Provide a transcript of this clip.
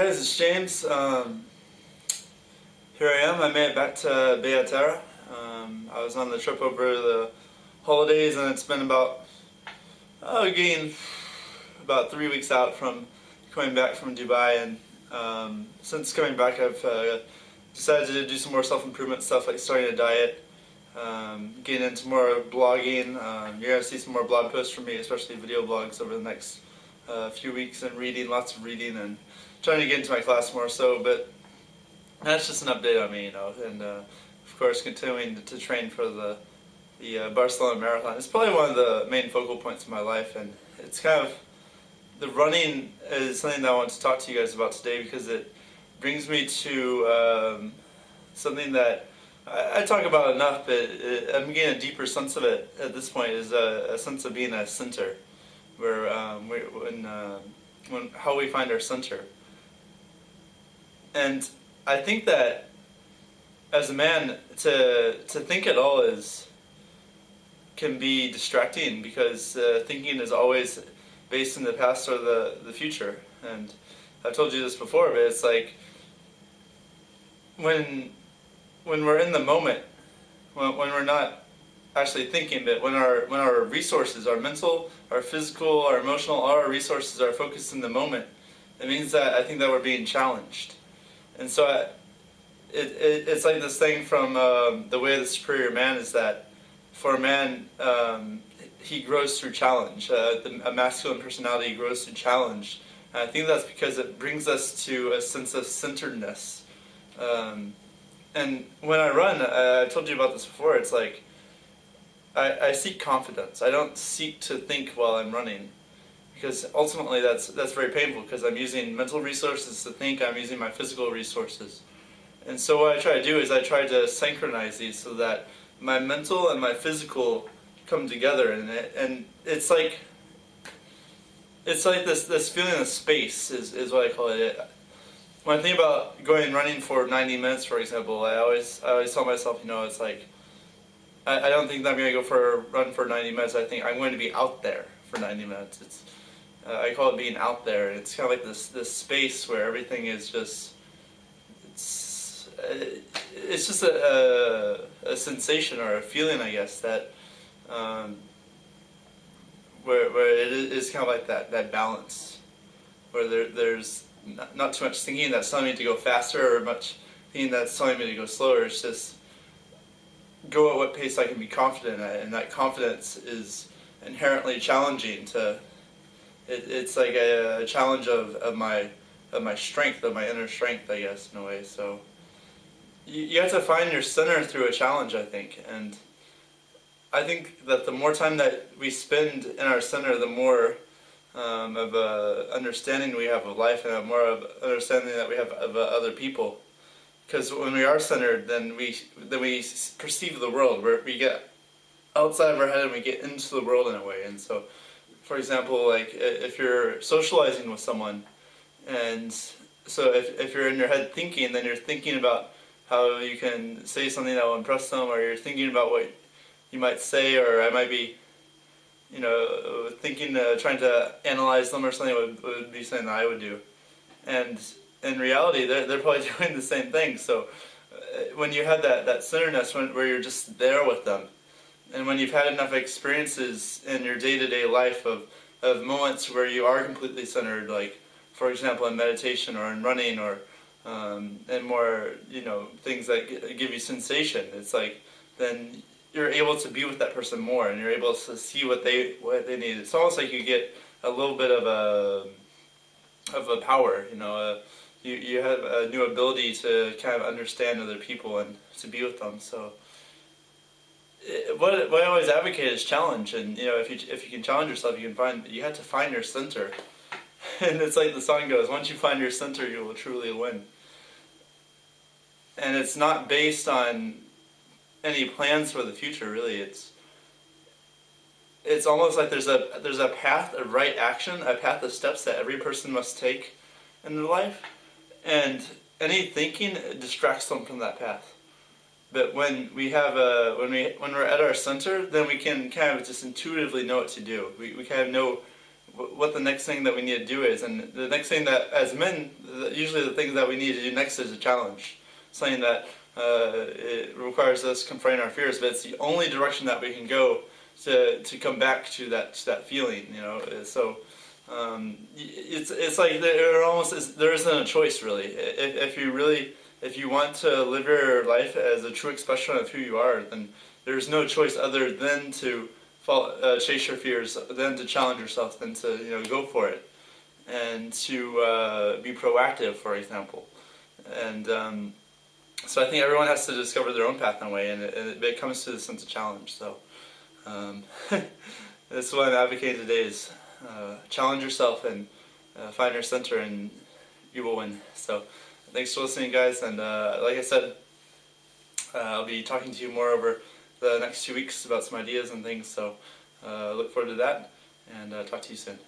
guys, it's James. Here I am. I made it back to Beaterra. I was on the trip over the holidays, and it's been getting about 3 weeks out from coming back from Dubai. And since coming back, I've decided to do some more self-improvement stuff, like starting a diet, getting into more blogging. You're gonna see some more blog posts from me, especially video blogs, over the next few weeks, and reading, lots of reading, and trying to get into my class more so. But that's just an update on me, and of course continuing to train for the Barcelona Marathon. It's probably one of the main focal points of my life, and it's kind of, the running is something that I want to talk to you guys about today, because it brings me to something that I talk about enough, but I'm getting a deeper sense of it at this point, is a sense of being a center, where how we find our center. And I think that as a man, to think at all can be distracting, because thinking is always based in the past or the future. And I've told you this before, but it's like when we're in the moment, when we're not actually thinking, but when our resources, our mental, our physical, our emotional, all our resources are focused in the moment, it means that I think that we're being challenged. And so it's like this thing from The Way of the Superior Man, is that for a man, he grows through challenge. A masculine personality grows through challenge. And I think that's because it brings us to a sense of centeredness. And when I run, I told you about this before, it's like I seek confidence. I don't seek to think while I'm running, because ultimately that's very painful, because I'm using mental resources to think, I'm using my physical resources. And so what I try to do is I try to synchronize these so that my mental and my physical come together, and it's like this feeling of space is what I call it. When I think about going and running for 90 minutes, for example, I always tell myself, it's like, I don't think that I'm going to go for a run for 90 minutes. I think I'm going to be out there for 90 minutes. I call it being out there. It's kind of like this space where everything is just, it's just a sensation or a feeling, I guess, that where it is kind of like that balance, where there's not too much thinking that's telling me to go faster, or much thinking that's telling me to go slower. It's just go at what pace I can be confident at, and that confidence is inherently challenging to. It's like a challenge of my strength, of my inner strength, I guess, in a way. So you have to find your center through a challenge, I think. And I think that the more time that we spend in our center, the more of a understanding we have of life, and more of understanding that we have of other people. Because when we are centered, then we perceive the world, where we get outside of our head and we get into the world in a way. And so, for example, like if you're socializing with someone, and so if you're in your head thinking, then you're thinking about how you can say something that will impress them, or you're thinking about what you might say, or I might be, thinking, trying to analyze them or something would be something that I would do. And in reality, they're probably doing the same thing. So when you have that centeredness, where you're just there with them, and when you've had enough experiences in your day-to-day life of moments where you are completely centered, like, for example, in meditation or in running, or and more, things that give you sensation, it's like, then you're able to be with that person more, and you're able to see what they need. It's almost like you get a little bit of a power, you have a new ability to kind of understand other people and to be with them. So what I always advocate is challenge, and if you can challenge yourself, you have to find your center. And it's like the song goes, once you find your center, you will truly win. And it's not based on any plans for the future, really. It's almost like there's a path of right action, a path of steps that every person must take in their life, and any thinking distracts them from that path. But when we're at our center, then we can kind of just intuitively know what to do. We kind of know what the next thing that we need to do is. And the next thing that, as men, usually the things that we need to do next is a challenge. Something that it requires us confronting our fears, but it's the only direction that we can go to come back to that feeling, you know. So it's like there isn't a choice really. If you want to live your life as a true expression of who you are, then there's no choice other than to chase your fears, than to challenge yourself, than to go for it, and to be proactive, for example. And so I think everyone has to discover their own path in a way, and it comes to the sense of challenge. So that's what I'm advocating today is challenge yourself and find your center, and you will win. So thanks for listening, guys, and like I said, I'll be talking to you more over the next 2 weeks about some ideas and things, so look forward to that, and talk to you soon.